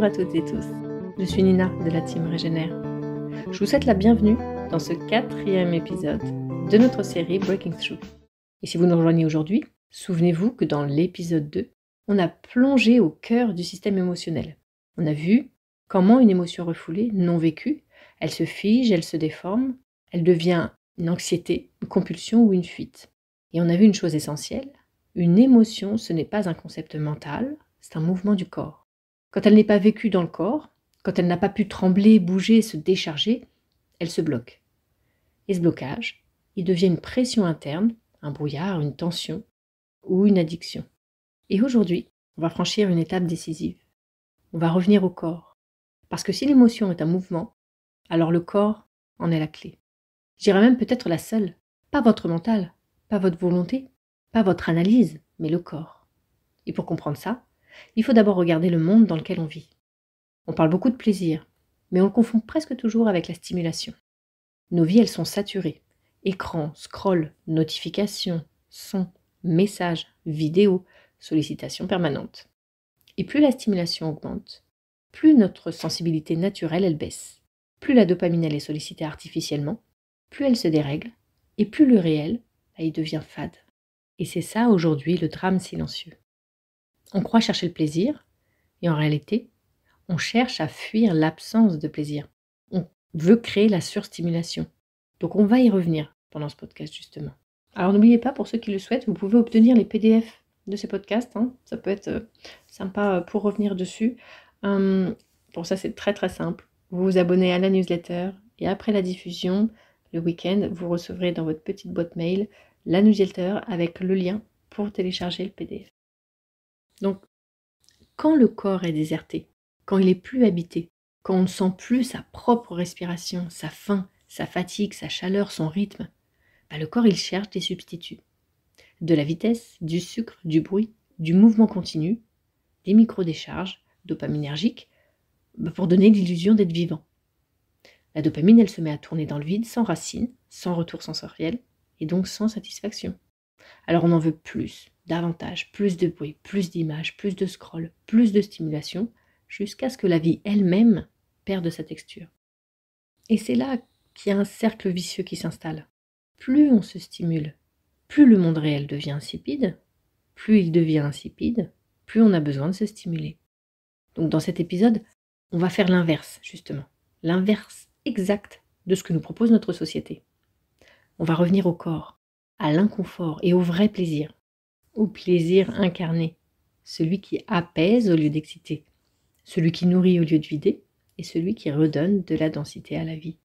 Bonjour à toutes et tous, je suis Nina de la team Régénère. Je vous souhaite la bienvenue dans ce 4e épisode de notre série Breaking Through. Et si vous nous rejoignez aujourd'hui, souvenez-vous que dans l'épisode 2, on a plongé au cœur du système émotionnel. On a vu comment une émotion refoulée, non vécue, elle se fige, elle se déforme, elle devient une anxiété, une compulsion ou une fuite. Et on a vu une chose essentielle, une émotion, ce n'est pas un concept mental, c'est un mouvement du corps. Quand elle n'est pas vécue dans le corps, quand elle n'a pas pu trembler, bouger, se décharger, elle se bloque. Et ce blocage, il devient une pression interne, un brouillard, une tension ou une addiction. Et aujourd'hui, on va franchir une étape décisive. On va revenir au corps. Parce que si l'émotion est un mouvement, alors le corps en est la clé. Je dirais même peut-être la seule. Pas votre mental, pas votre volonté, pas votre analyse, mais le corps. Et pour comprendre ça, il faut d'abord regarder le monde dans lequel on vit. On parle beaucoup de plaisir, mais on le confond presque toujours avec la stimulation. Nos vies, elles sont saturées. Écran, scroll, notifications, sons, messages, vidéos, sollicitations permanentes. Et plus la stimulation augmente, plus notre sensibilité naturelle, elle baisse. Plus la dopamine, elle est sollicitée artificiellement, plus elle se dérègle, et plus le réel, il devient fade. Et c'est ça aujourd'hui le drame silencieux. On croit chercher le plaisir, et en réalité, on cherche à fuir l'absence de plaisir. On veut créer la surstimulation. Donc on va y revenir pendant ce podcast justement. Alors n'oubliez pas, pour ceux qui le souhaitent, vous pouvez obtenir les PDF de ces podcasts. Ça peut être sympa pour revenir dessus. Pour ça, c'est très très simple. Vous vous abonnez à la newsletter et après la diffusion, le week-end, vous recevrez dans votre petite boîte mail la newsletter avec le lien pour télécharger le PDF. Donc, quand le corps est déserté, quand il est plus habité, quand on ne sent plus sa propre respiration, sa faim, sa fatigue, sa chaleur, son rythme, le corps il cherche des substituts. De la vitesse, du sucre, du bruit, du mouvement continu, des micro-décharges dopaminergiques pour donner l'illusion d'être vivant. La dopamine, elle se met à tourner dans le vide sans racine, sans retour sensoriel et donc sans satisfaction. Alors on en veut plus, davantage, plus de bruit, plus d'images, plus de scroll, plus de stimulation, jusqu'à ce que la vie elle-même perde sa texture. Et c'est là qu'il y a un cercle vicieux qui s'installe. Plus on se stimule, plus le monde réel devient insipide, plus il devient insipide, plus on a besoin de se stimuler. Donc dans cet épisode, on va faire l'inverse, justement. L'inverse exact de ce que nous propose notre société. On va revenir au corps, à l'inconfort et au vrai plaisir. Au plaisir incarné, celui qui apaise au lieu d'exciter, celui qui nourrit au lieu de vider et celui qui redonne de la densité à la vie.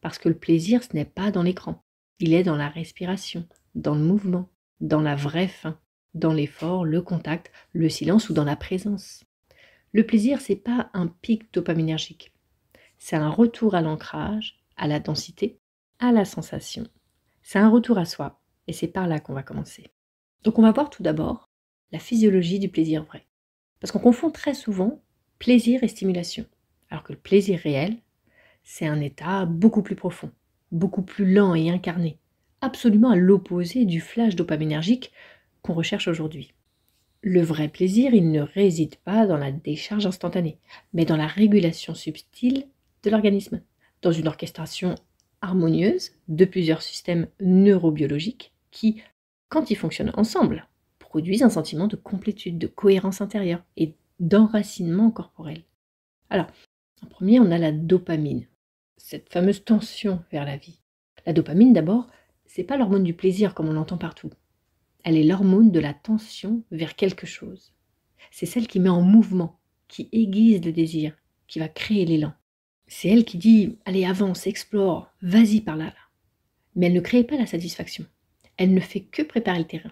Parce que le plaisir, ce n'est pas dans l'écran, il est dans la respiration, dans le mouvement, dans la vraie faim, dans l'effort, le contact, le silence ou dans la présence. Le plaisir, c'est pas un pic dopaminergique, c'est un retour à l'ancrage, à la densité, à la sensation. C'est un retour à soi et c'est par là qu'on va commencer. Donc on va voir tout d'abord la physiologie du plaisir vrai. Parce qu'on confond très souvent plaisir et stimulation. Alors que le plaisir réel, c'est un état beaucoup plus profond, beaucoup plus lent et incarné. Absolument à l'opposé du flash dopaminergique qu'on recherche aujourd'hui. Le vrai plaisir, il ne réside pas dans la décharge instantanée, mais dans la régulation subtile de l'organisme, dans une orchestration harmonieuse de plusieurs systèmes neurobiologiques qui, quand ils fonctionnent ensemble, produisent un sentiment de complétude, de cohérence intérieure et d'enracinement corporel. Alors, en premier, on a la dopamine, cette fameuse tension vers la vie. La dopamine, d'abord, c'est pas l'hormone du plaisir comme on l'entend partout. Elle est l'hormone de la tension vers quelque chose. C'est celle qui met en mouvement, qui aiguise le désir, qui va créer l'élan. C'est elle qui dit « allez, avance, explore, vas-y par là ». Mais elle ne crée pas la satisfaction. Elle ne fait que préparer le terrain.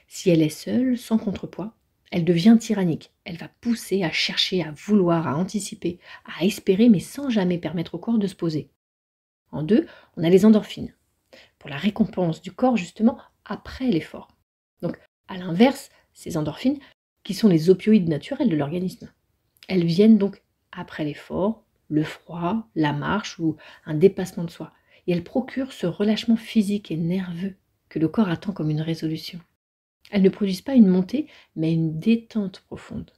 Si elle est seule, sans contrepoids, elle devient tyrannique. Elle va pousser à chercher, à vouloir, à anticiper, à espérer, mais sans jamais permettre au corps de se poser. En deux, on a les endorphines, pour la récompense du corps justement après l'effort. Donc, à l'inverse, ces endorphines, qui sont les opioïdes naturels de l'organisme, elles viennent donc après l'effort, le froid, la marche ou un dépassement de soi. Et elles procurent ce relâchement physique et nerveux que le corps attend comme une résolution. Elles ne produisent pas une montée, mais une détente profonde.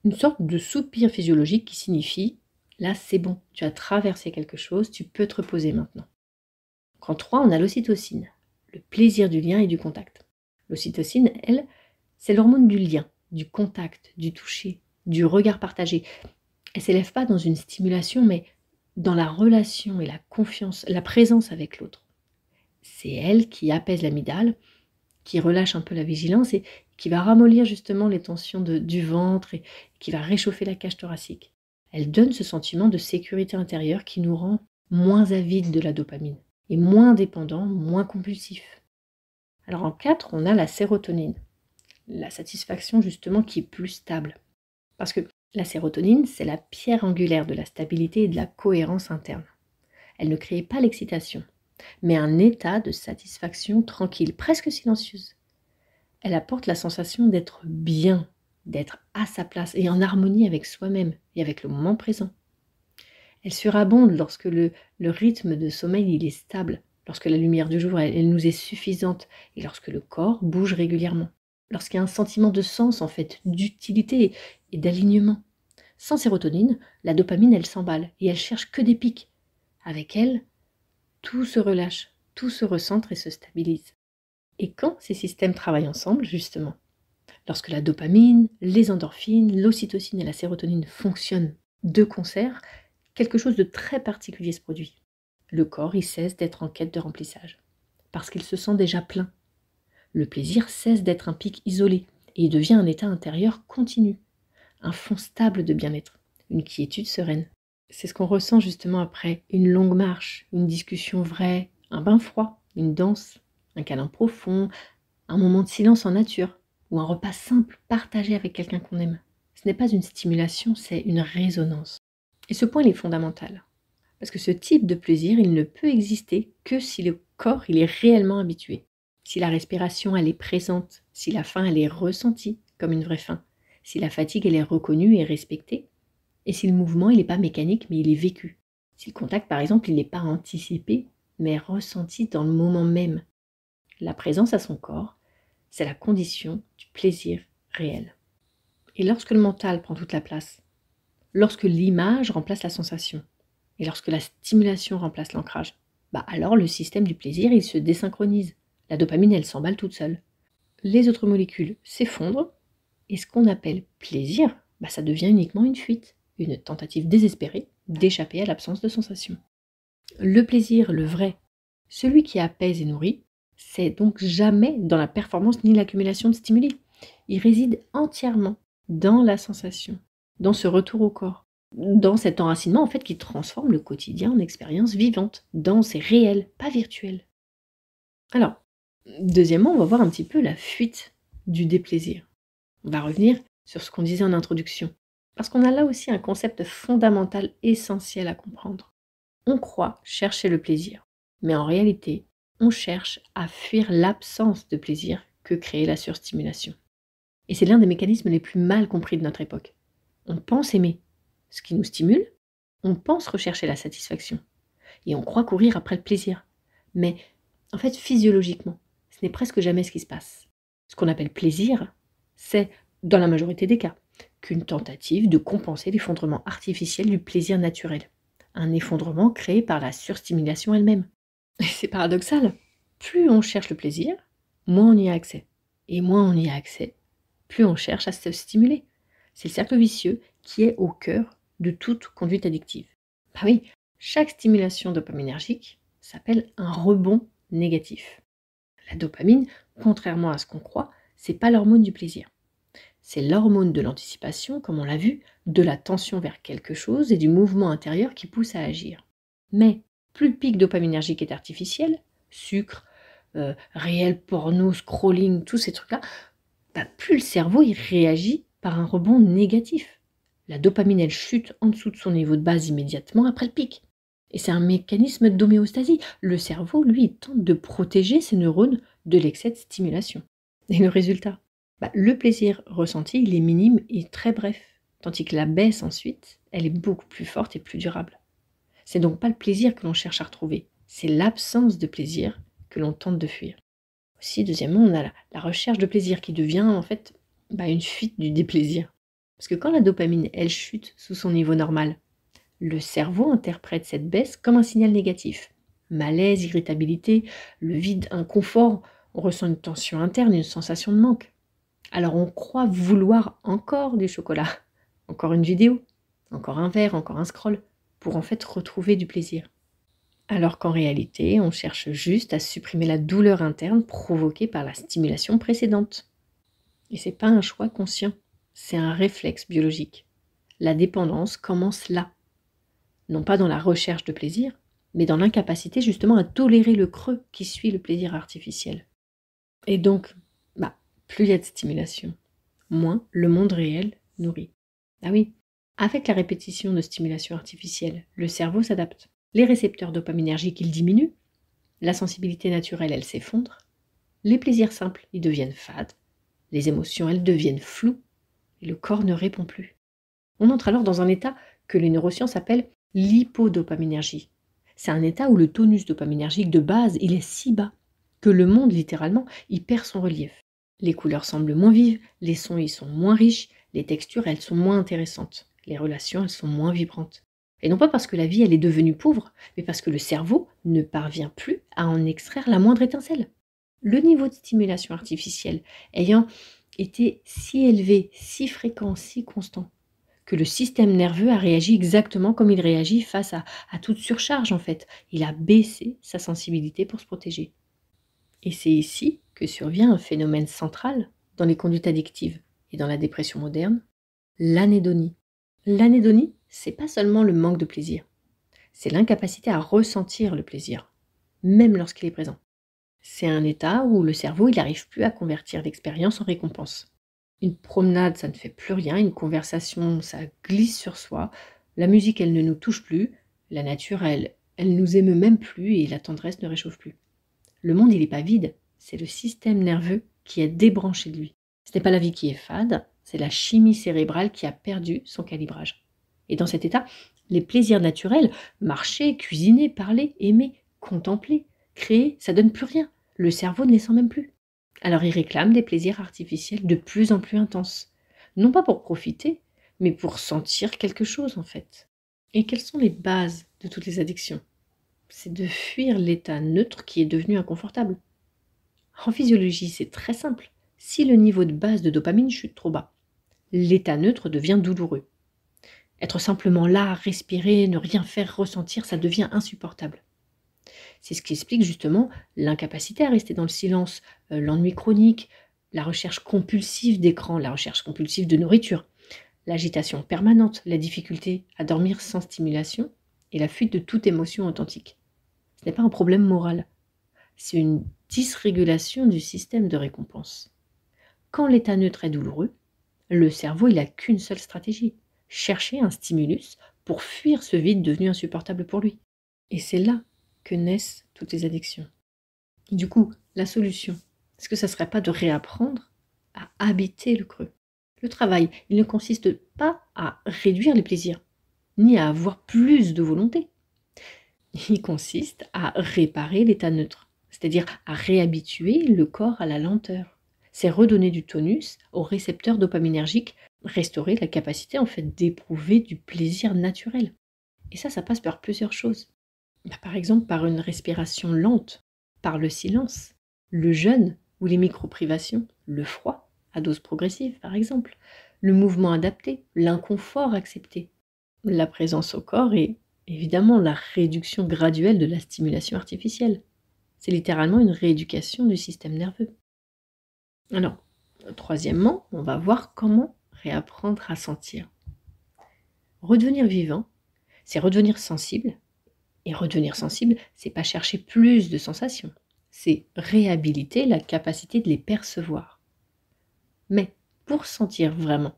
une sorte de soupir physiologique qui signifie « là c'est bon, tu as traversé quelque chose, tu peux te reposer maintenant ». En 3, on a l'ocytocine, le plaisir du lien et du contact. L'ocytocine, elle, c'est l'hormone du lien, du contact, du toucher, du regard partagé. Elle ne s'élève pas dans une stimulation, mais dans la relation et la confiance, la présence avec l'autre. C'est elle qui apaise l'amygdale, qui relâche un peu la vigilance et qui va ramollir justement les tensions du ventre et qui va réchauffer la cage thoracique. Elle donne ce sentiment de sécurité intérieure qui nous rend moins avides de la dopamine et moins dépendants, moins compulsifs. Alors en 4, on a la sérotonine, la satisfaction justement qui est plus stable. Parce que la sérotonine, c'est la pierre angulaire de la stabilité et de la cohérence interne. Elle ne crée pas l'excitation, mais un état de satisfaction tranquille, presque silencieuse. Elle apporte la sensation d'être bien, d'être à sa place et en harmonie avec soi-même et avec le moment présent. Elle surabonde lorsque le rythme de sommeil il est stable, lorsque la lumière du jour elle nous est suffisante et lorsque le corps bouge régulièrement. Lorsqu'il y a un sentiment de sens, en fait, d'utilité et d'alignement. Sans sérotonine, la dopamine, elle s'emballe et elle cherche que des pics. Avec elle, tout se relâche, tout se recentre et se stabilise. Et quand ces systèmes travaillent ensemble, justement, lorsque la dopamine, les endorphines, l'ocytocine et la sérotonine fonctionnent de concert, quelque chose de très particulier se produit. Le corps, il cesse d'être en quête de remplissage, parce qu'il se sent déjà plein. Le plaisir cesse d'être un pic isolé et il devient un état intérieur continu, un fond stable de bien-être, une quiétude sereine. C'est ce qu'on ressent justement après une longue marche, une discussion vraie, un bain froid, une danse, un câlin profond, un moment de silence en nature ou un repas simple partagé avec quelqu'un qu'on aime. Ce n'est pas une stimulation, c'est une résonance. Et ce point il est fondamental, parce que ce type de plaisir, il ne peut exister que si le corps il est réellement habitué. Si la respiration elle est présente, si la faim elle est ressentie comme une vraie faim, si la fatigue elle est reconnue et respectée, et si le mouvement il n'est pas mécanique mais il est vécu, si le contact par exemple il n'est pas anticipé mais ressenti dans le moment même. La présence à son corps, c'est la condition du plaisir réel. Et lorsque le mental prend toute la place, lorsque l'image remplace la sensation, et lorsque la stimulation remplace l'ancrage, alors le système du plaisir il se désynchronise. La dopamine, elle s'emballe toute seule. Les autres molécules s'effondrent, et ce qu'on appelle plaisir, ça devient uniquement une fuite, une tentative désespérée d'échapper à l'absence de sensation. Le plaisir, le vrai, celui qui apaise et nourrit, c'est donc jamais dans la performance ni l'accumulation de stimuli. Il réside entièrement dans la sensation, dans ce retour au corps, dans cet enracinement en fait qui transforme le quotidien en expérience vivante, dense et réelle, pas virtuelle. Alors, deuxièmement, on va voir un petit peu la fuite du déplaisir. On va revenir sur ce qu'on disait en introduction, parce qu'on a là aussi un concept fondamental essentiel à comprendre. On croit chercher le plaisir, mais en réalité, on cherche à fuir l'absence de plaisir que crée la surstimulation. Et c'est l'un des mécanismes les plus mal compris de notre époque. On pense aimer ce qui nous stimule, on pense rechercher la satisfaction, et on croit courir après le plaisir. Mais en fait, physiologiquement, ce n'est presque jamais ce qui se passe. Ce qu'on appelle plaisir, c'est, dans la majorité des cas, qu'une tentative de compenser l'effondrement artificiel du plaisir naturel. Un effondrement créé par la surstimulation elle-même. Et c'est paradoxal. Plus on cherche le plaisir, moins on y a accès. Et moins on y a accès, plus on cherche à se stimuler. C'est le cercle vicieux qui est au cœur de toute conduite addictive. Oui, chaque stimulation dopaminergique s'appelle un rebond négatif. La dopamine, contrairement à ce qu'on croit, c'est pas l'hormone du plaisir. C'est l'hormone de l'anticipation, comme on l'a vu, de la tension vers quelque chose et du mouvement intérieur qui pousse à agir. Mais plus le pic dopaminergique est artificiel, sucre, réel, porno, scrolling, tous ces trucs-là, plus le cerveau il réagit par un rebond négatif. La dopamine, elle chute en dessous de son niveau de base immédiatement après le pic. Et c'est un mécanisme d'homéostasie. Le cerveau, lui, il tente de protéger ses neurones de l'excès de stimulation. Et le résultat, le plaisir ressenti, il est minime et très bref, tandis que la baisse ensuite, elle est beaucoup plus forte et plus durable. C'est donc pas le plaisir que l'on cherche à retrouver, c'est l'absence de plaisir que l'on tente de fuir. Aussi, deuxièmement, on a la recherche de plaisir qui devient en fait une fuite du déplaisir. Parce que quand la dopamine, elle chute sous son niveau normal, le cerveau interprète cette baisse comme un signal négatif. Malaise, irritabilité, le vide, inconfort, on ressent une tension interne, une sensation de manque. Alors on croit vouloir encore du chocolat, encore une vidéo, encore un verre, encore un scroll, pour en fait retrouver du plaisir. Alors qu'en réalité, on cherche juste à supprimer la douleur interne provoquée par la stimulation précédente. Et c'est pas un choix conscient, c'est un réflexe biologique. La dépendance commence là. Non pas dans la recherche de plaisir, mais dans l'incapacité justement à tolérer le creux qui suit le plaisir artificiel. Et donc, plus il y a de stimulation, moins le monde réel nourrit. Ah oui, avec la répétition de stimulation artificielle, le cerveau s'adapte. Les récepteurs dopaminergiques, ils diminuent, la sensibilité naturelle, elle s'effondre, les plaisirs simples, ils deviennent fades, les émotions, elles deviennent floues, et le corps ne répond plus. On entre alors dans un état que les neurosciences appellent l'hypodopaminergie. C'est un état où le tonus dopaminergique de base, il est si bas que le monde, littéralement, il perd son relief. Les couleurs semblent moins vives, les sons ils sont moins riches, les textures elles sont moins intéressantes, les relations elles sont moins vibrantes. Et non pas parce que la vie elle est devenue pauvre, mais parce que le cerveau ne parvient plus à en extraire la moindre étincelle. Le niveau de stimulation artificielle ayant été si élevé, si fréquent, si constant, que le système nerveux a réagi exactement comme il réagit face à toute surcharge en fait. Il a baissé sa sensibilité pour se protéger. Et c'est ici que survient un phénomène central dans les conduites addictives et dans la dépression moderne, l'anédonie. L'anédonie, c'est pas seulement le manque de plaisir, c'est l'incapacité à ressentir le plaisir, même lorsqu'il est présent. C'est un état où le cerveau il n'arrive plus à convertir l'expérience en récompense. Une promenade, ça ne fait plus rien, une conversation, ça glisse sur soi, la musique, elle ne nous touche plus, la nature, elle nous émeut même plus et la tendresse ne réchauffe plus. Le monde, il n'est pas vide, c'est le système nerveux qui est débranché de lui. Ce n'est pas la vie qui est fade, c'est la chimie cérébrale qui a perdu son calibrage. Et dans cet état, les plaisirs naturels, marcher, cuisiner, parler, aimer, contempler, créer, ça donne plus rien. Le cerveau ne les sent même plus. Alors il réclame des plaisirs artificiels de plus en plus intenses. Non pas pour profiter, mais pour sentir quelque chose en fait. Et quelles sont les bases de toutes les addictions ? C'est de fuir l'état neutre qui est devenu inconfortable. En physiologie, c'est très simple. Si le niveau de base de dopamine chute trop bas, l'état neutre devient douloureux. Être simplement là, respirer, ne rien faire ressentir, ça devient insupportable. C'est ce qui explique justement l'incapacité à rester dans le silence, l'ennui chronique, la recherche compulsive d'écran, la recherche compulsive de nourriture, l'agitation permanente, la difficulté à dormir sans stimulation et la fuite de toute émotion authentique. Ce n'est pas un problème moral, c'est une dysrégulation du système de récompense. Quand l'état neutre est douloureux, le cerveau il n'a qu'une seule stratégie, chercher un stimulus pour fuir ce vide devenu insupportable pour lui. Et c'est là que naissent toutes les addictions. Du coup, la solution, est-ce que ça ne serait pas de réapprendre à habiter le creux ? Le travail, il ne consiste pas à réduire les plaisirs, ni à avoir plus de volonté. Il consiste à réparer l'état neutre, c'est-à-dire à réhabituer le corps à la lenteur. C'est redonner du tonus aux récepteurs dopaminergiques, restaurer la capacité en fait d'éprouver du plaisir naturel. Et ça passe par plusieurs choses. Par exemple, par une respiration lente, par le silence, le jeûne ou les micro-privations, le froid à dose progressive par exemple, le mouvement adapté, l'inconfort accepté, la présence au corps et évidemment la réduction graduelle de la stimulation artificielle. C'est littéralement une rééducation du système nerveux. Alors, troisièmement, on va voir comment réapprendre à sentir. Redevenir vivant, c'est redevenir sensible. Et redevenir sensible, c'est pas chercher plus de sensations, c'est réhabiliter la capacité de les percevoir. Mais pour sentir vraiment,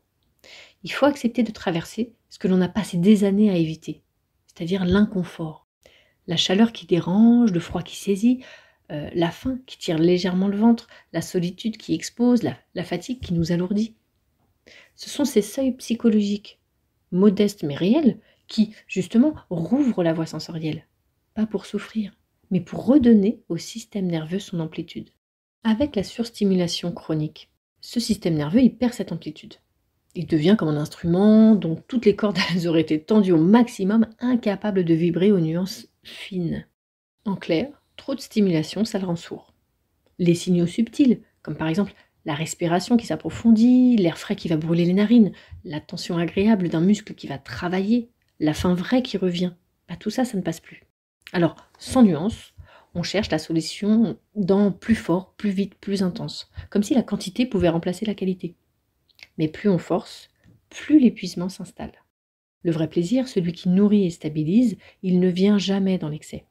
il faut accepter de traverser ce que l'on a passé des années à éviter, c'est-à-dire l'inconfort, la chaleur qui dérange, le froid qui saisit, la faim qui tire légèrement le ventre, la solitude qui expose, la fatigue qui nous alourdit. Ce sont ces seuils psychologiques, modestes mais réels, qui, justement, rouvrent la voie sensorielle. Pas pour souffrir, mais pour redonner au système nerveux son amplitude. Avec la surstimulation chronique, ce système nerveux, il perd cette amplitude. Il devient comme un instrument dont toutes les cordes elles auraient été tendues au maximum, incapable de vibrer aux nuances fines. En clair, trop de stimulation, ça le rend sourd. Les signaux subtils, comme par exemple la respiration qui s'approfondit, l'air frais qui va brûler les narines, la tension agréable d'un muscle qui va travailler, la faim vraie qui revient, tout ça, ça ne passe plus. Alors, sans nuance, on cherche la solution dans plus fort, plus vite, plus intense, comme si la quantité pouvait remplacer la qualité. Mais plus on force, plus l'épuisement s'installe. Le vrai plaisir, celui qui nourrit et stabilise, il ne vient jamais dans l'excès.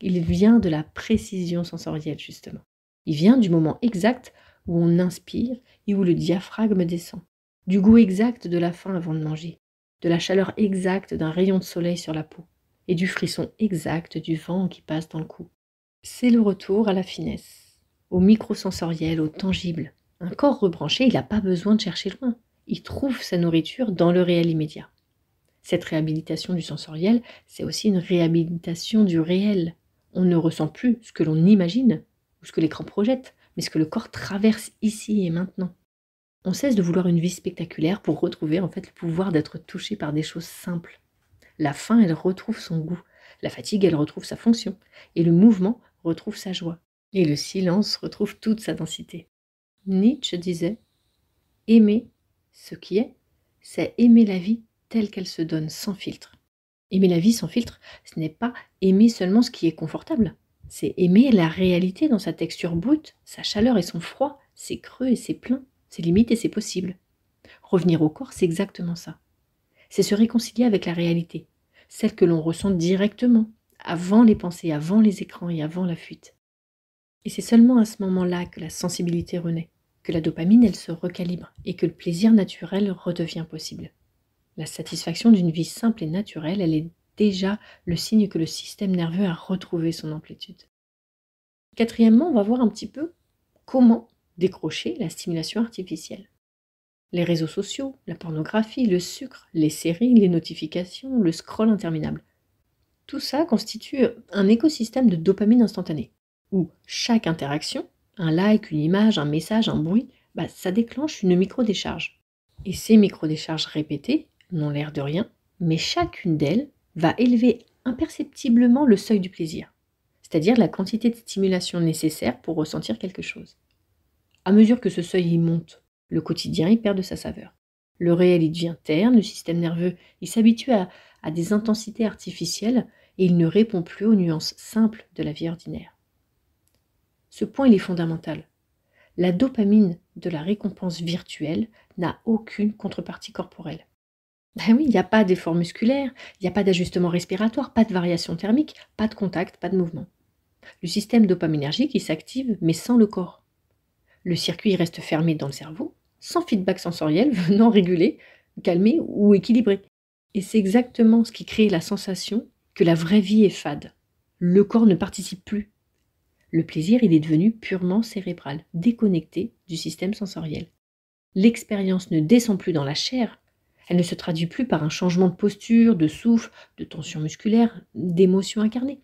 Il vient de la précision sensorielle, justement. Il vient du moment exact où on inspire et où le diaphragme descend, du goût exact de la faim avant de manger, de la chaleur exacte d'un rayon de soleil sur la peau, et du frisson exact du vent qui passe dans le cou. C'est le retour à la finesse, au microsensoriel, au tangible. Un corps rebranché, il n'a pas besoin de chercher loin. Il trouve sa nourriture dans le réel immédiat. Cette réhabilitation du sensoriel, c'est aussi une réhabilitation du réel. On ne ressent plus ce que l'on imagine ou ce que l'écran projette, mais ce que le corps traverse ici et maintenant. On cesse de vouloir une vie spectaculaire pour retrouver en fait le pouvoir d'être touché par des choses simples. La faim, elle retrouve son goût. La fatigue, elle retrouve sa fonction. Et le mouvement retrouve sa joie. Et le silence retrouve toute sa densité. Nietzsche disait « Aimer ce qui est, c'est aimer la vie telle qu'elle se donne, sans filtre. » Aimer la vie sans filtre, ce n'est pas aimer seulement ce qui est confortable. C'est aimer la réalité dans sa texture brute, sa chaleur et son froid, ses creux et ses pleins, ses limites et ses possibles. Revenir au corps, c'est exactement ça. C'est se réconcilier avec la réalité, celle que l'on ressent directement, avant les pensées, avant les écrans et avant la fuite. Et c'est seulement à ce moment-là que la sensibilité renaît, que la dopamine, elle se recalibre et que le plaisir naturel redevient possible. La satisfaction d'une vie simple et naturelle, elle est déjà le signe que le système nerveux a retrouvé son amplitude. Quatrièmement, on va voir un petit peu comment décrocher la stimulation artificielle. Les réseaux sociaux, la pornographie, le sucre, les séries, les notifications, le scroll interminable. Tout ça constitue un écosystème de dopamine instantanée, où chaque interaction, un like, une image, un message, un bruit, ça déclenche une micro-décharge. Et ces micro-décharges répétées n'ont l'air de rien, mais chacune d'elles va élever imperceptiblement le seuil du plaisir, c'est-à-dire la quantité de stimulation nécessaire pour ressentir quelque chose. À mesure que ce seuil y monte, le quotidien y perd de sa saveur. Le réel y devient terne, le système nerveux il s'habitue à des intensités artificielles et il ne répond plus aux nuances simples de la vie ordinaire. Ce point il est fondamental. La dopamine de la récompense virtuelle n'a aucune contrepartie corporelle. Oui, il n'y a pas d'effort musculaire, il n'y a pas d'ajustement respiratoire, pas de variation thermique, pas de contact, pas de mouvement. Le système dopaminergique il s'active mais sans le corps. Le circuit reste fermé dans le cerveau, sans feedback sensoriel venant réguler, calmer ou équilibrer. Et c'est exactement ce qui crée la sensation que la vraie vie est fade. Le corps ne participe plus. Le plaisir, il est devenu purement cérébral, déconnecté du système sensoriel. L'expérience ne descend plus dans la chair, elle ne se traduit plus par un changement de posture, de souffle, de tension musculaire, d'émotion incarnée.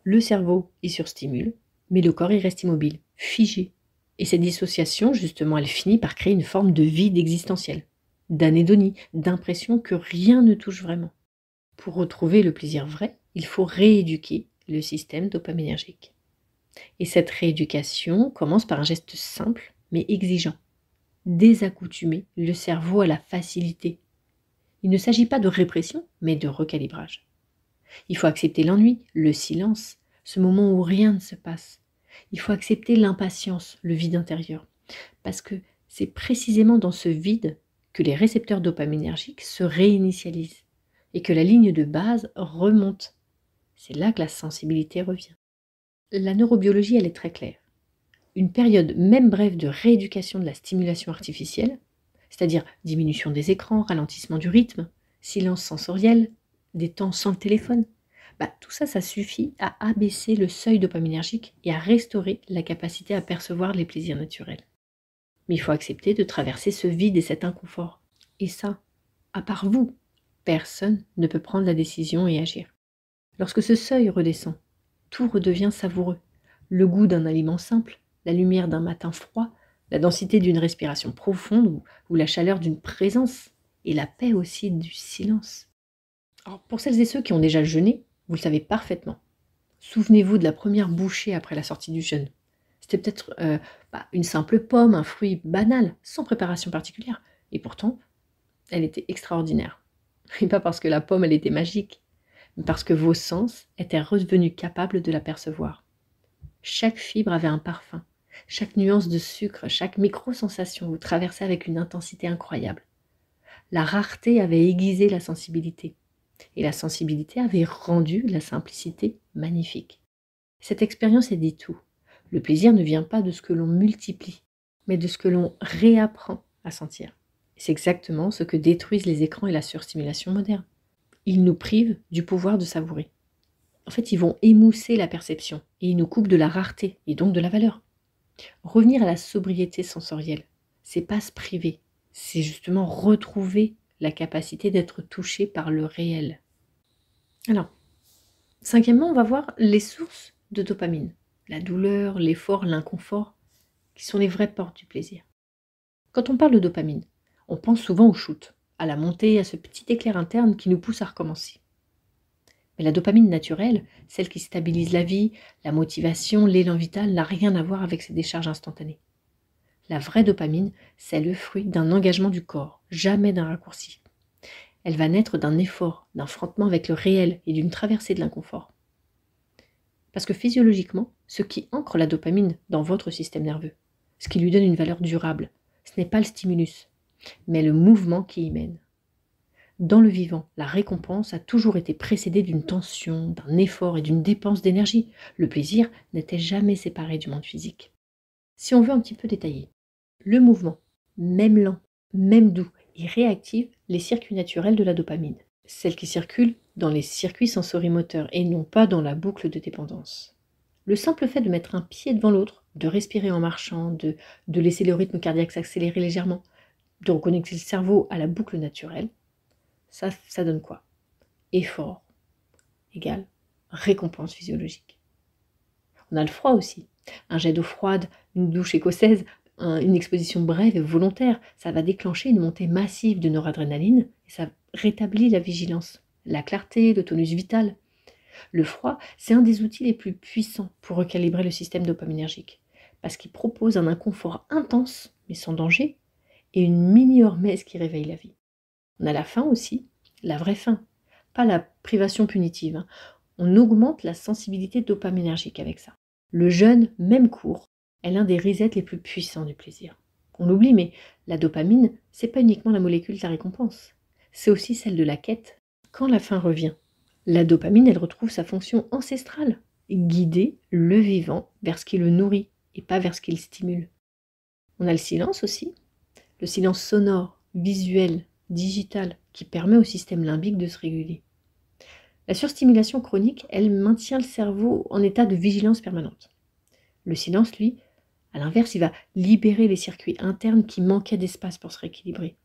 Le cerveau y surstimule, mais le corps y reste immobile, figé. Et cette dissociation, justement, elle finit par créer une forme de vide existentiel, d'anédonie, d'impression que rien ne touche vraiment. Pour retrouver le plaisir vrai, il faut rééduquer le système dopaminergique. Et cette rééducation commence par un geste simple, mais exigeant. Désaccoutumer le cerveau à la facilité. Il ne s'agit pas de répression, mais de recalibrage. Il faut accepter l'ennui, le silence, ce moment où rien ne se passe. Il faut accepter l'impatience, le vide intérieur, parce que c'est précisément dans ce vide que les récepteurs dopaminergiques se réinitialisent et que la ligne de base remonte. C'est là que la sensibilité revient. La neurobiologie, elle est très claire. Une période même brève de rééducation de la stimulation artificielle, c'est-à-dire diminution des écrans, ralentissement du rythme, silence sensoriel, des temps sans le téléphone, tout ça, ça suffit à abaisser le seuil dopaminergique et à restaurer la capacité à percevoir les plaisirs naturels. Mais il faut accepter de traverser ce vide et cet inconfort. Et ça, à part vous, personne ne peut prendre la décision et agir. Lorsque ce seuil redescend, tout redevient savoureux. Le goût d'un aliment simple, la lumière d'un matin froid, la densité d'une respiration profonde ou la chaleur d'une présence, et la paix aussi du silence. Alors, pour celles et ceux qui ont déjà jeûné, vous le savez parfaitement. Souvenez-vous de la première bouchée après la sortie du jeûne. C'était peut-être une simple pomme, un fruit banal, sans préparation particulière. Et pourtant, elle était extraordinaire. Et pas parce que la pomme, elle était magique, mais parce que vos sens étaient redevenus capables de la percevoir. Chaque fibre avait un parfum. Chaque nuance de sucre, chaque micro-sensation vous traversait avec une intensité incroyable. La rareté avait aiguisé la sensibilité. Et la sensibilité avait rendu la simplicité magnifique. Cette expérience est dit tout. Le plaisir ne vient pas de ce que l'on multiplie, mais de ce que l'on réapprend à sentir. C'est exactement ce que détruisent les écrans et la surstimulation moderne. Ils nous privent du pouvoir de savourer. En fait, ils vont émousser la perception et ils nous coupent de la rareté et donc de la valeur. Revenir à la sobriété sensorielle, c'est pas se priver, c'est justement retrouver la capacité d'être touché par le réel. Alors, cinquièmement, on va voir les sources de dopamine. La douleur, l'effort, l'inconfort, qui sont les vraies portes du plaisir. Quand on parle de dopamine, on pense souvent au shoot, à la montée, à ce petit éclair interne qui nous pousse à recommencer. Mais la dopamine naturelle, celle qui stabilise la vie, la motivation, l'élan vital, n'a rien à voir avec ces décharges instantanées. La vraie dopamine, c'est le fruit d'un engagement du corps, jamais d'un raccourci. Elle va naître d'un effort, d'un frottement avec le réel et d'une traversée de l'inconfort. Parce que physiologiquement, ce qui ancre la dopamine dans votre système nerveux, ce qui lui donne une valeur durable, ce n'est pas le stimulus, mais le mouvement qui y mène. Dans le vivant, la récompense a toujours été précédée d'une tension, d'un effort et d'une dépense d'énergie. Le plaisir n'était jamais séparé du monde physique. Si on veut un petit peu détailler, le mouvement, même lent, même doux, il réactive les circuits naturels de la dopamine, celles qui circulent dans les circuits sensorimoteurs et non pas dans la boucle de dépendance. Le simple fait de mettre un pied devant l'autre, de respirer en marchant, de laisser le rythme cardiaque s'accélérer légèrement, de reconnecter le cerveau à la boucle naturelle, ça donne quoi? Effort égale récompense physiologique. On a le froid aussi. Un jet d'eau froide, une douche écossaise, une exposition brève et volontaire, ça va déclencher une montée massive de noradrénaline et ça rétablit la vigilance, la clarté, le tonus vital. Le froid, c'est un des outils les plus puissants pour recalibrer le système dopaminergique parce qu'il propose un inconfort intense, mais sans danger, et une mini-hormèse qui réveille la vie. On a la faim aussi, la vraie faim, pas la privation punitive. On augmente la sensibilité dopaminergique avec ça. Le jeûne, même court, est l'un des resets les plus puissants du plaisir. On l'oublie, mais la dopamine, c'est pas uniquement la molécule de la récompense. C'est aussi celle de la quête. Quand la faim revient, la dopamine, elle retrouve sa fonction ancestrale, guider le vivant vers ce qui le nourrit et pas vers ce qui le stimule. On a le silence aussi, le silence sonore, visuel, digital, qui permet au système limbique de se réguler. La surstimulation chronique, elle maintient le cerveau en état de vigilance permanente. Le silence, lui, à l'inverse, il va libérer les circuits internes qui manquaient d'espace pour se rééquilibrer.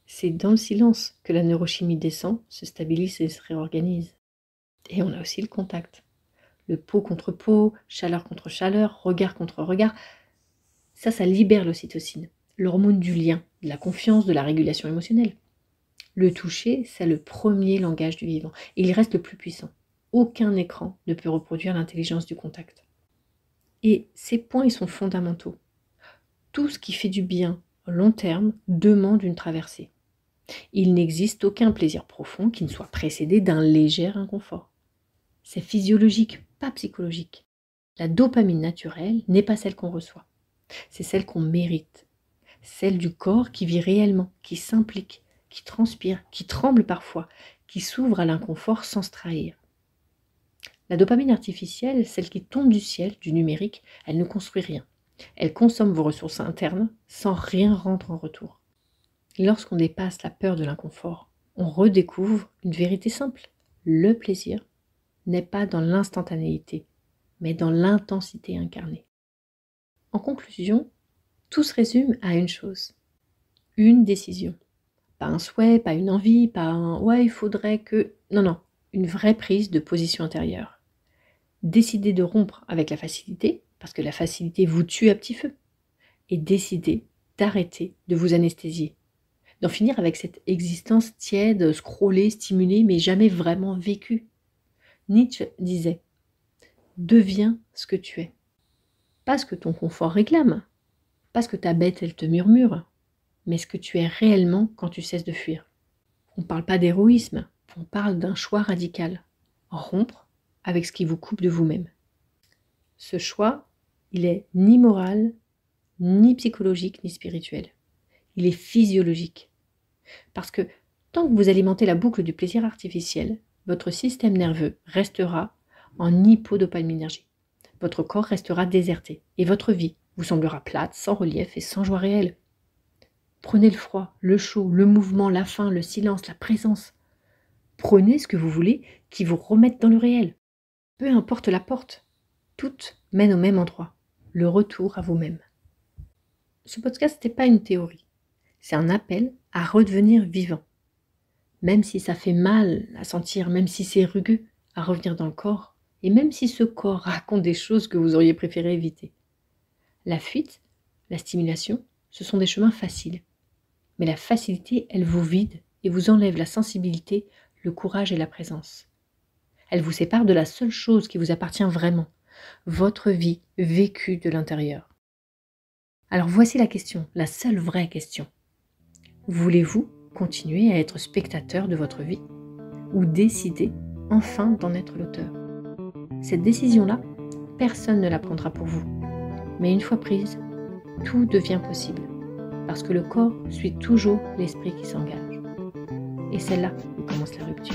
C'est dans le silence que la neurochimie descend, se stabilise et se réorganise. Et on a aussi le contact. Le peau contre peau, chaleur contre chaleur, regard contre regard. Ça libère l'ocytocine, l'hormone du lien, de la confiance, de la régulation émotionnelle. Le toucher, c'est le premier langage du vivant, et il reste le plus puissant. Aucun écran ne peut reproduire l'intelligence du contact. Et ces points, ils sont fondamentaux. Tout ce qui fait du bien à long terme demande une traversée. Il n'existe aucun plaisir profond qui ne soit précédé d'un léger inconfort. C'est physiologique, pas psychologique. La dopamine naturelle n'est pas celle qu'on reçoit. C'est celle qu'on mérite. Celle du corps qui vit réellement, qui s'implique, qui transpire, qui tremble parfois, qui s'ouvre à l'inconfort sans se trahir. La dopamine artificielle, celle qui tombe du ciel, du numérique, elle ne construit rien. Elle consomme vos ressources internes sans rien rendre en retour. Lorsqu'on dépasse la peur de l'inconfort, on redécouvre une vérité simple. Le plaisir n'est pas dans l'instantanéité, mais dans l'intensité incarnée. En conclusion, tout se résume à une chose, une décision. Pas un souhait, pas une envie, pas un « ouais, il faudrait que… » Non, une vraie prise de position intérieure. Décider de rompre avec la facilité, parce que la facilité vous tue à petit feu, et décidez d'arrêter de vous anesthésier, d'en finir avec cette existence tiède, scrollée, stimulée, mais jamais vraiment vécue. Nietzsche disait « Deviens ce que tu es ». Pas ce que ton confort réclame, pas ce que ta bête elle te murmure, mais ce que tu es réellement quand tu cesses de fuir. On ne parle pas d'héroïsme, on parle d'un choix radical. Rompre avec ce qui vous coupe de vous-même. Ce choix, il est ni moral, ni psychologique, ni spirituel. Il est physiologique. Parce que tant que vous alimentez la boucle du plaisir artificiel, votre système nerveux restera en hypodopaminergie. Votre corps restera déserté et votre vie vous semblera plate, sans relief et sans joie réelle. Prenez le froid, le chaud, le mouvement, la faim, le silence, la présence. Prenez ce que vous voulez qui vous remette dans le réel. Peu importe la porte, toutes mènent au même endroit, le retour à vous-même. Ce podcast n'est pas une théorie, c'est un appel à redevenir vivant. Même si ça fait mal à sentir, même si c'est rugueux, à revenir dans le corps, et même si ce corps raconte des choses que vous auriez préféré éviter. La fuite, la stimulation, ce sont des chemins faciles. Mais la facilité, elle vous vide et vous enlève la sensibilité, le courage et la présence. Elle vous sépare de la seule chose qui vous appartient vraiment, votre vie vécue de l'intérieur. Alors voici la question, la seule vraie question. Voulez-vous continuer à être spectateur de votre vie ou décider enfin d'en être l'auteur? Cette décision-là, personne ne la prendra pour vous. Mais une fois prise, tout devient possible. Parce que le corps suit toujours l'esprit qui s'engage. Et c'est là où commence la rupture.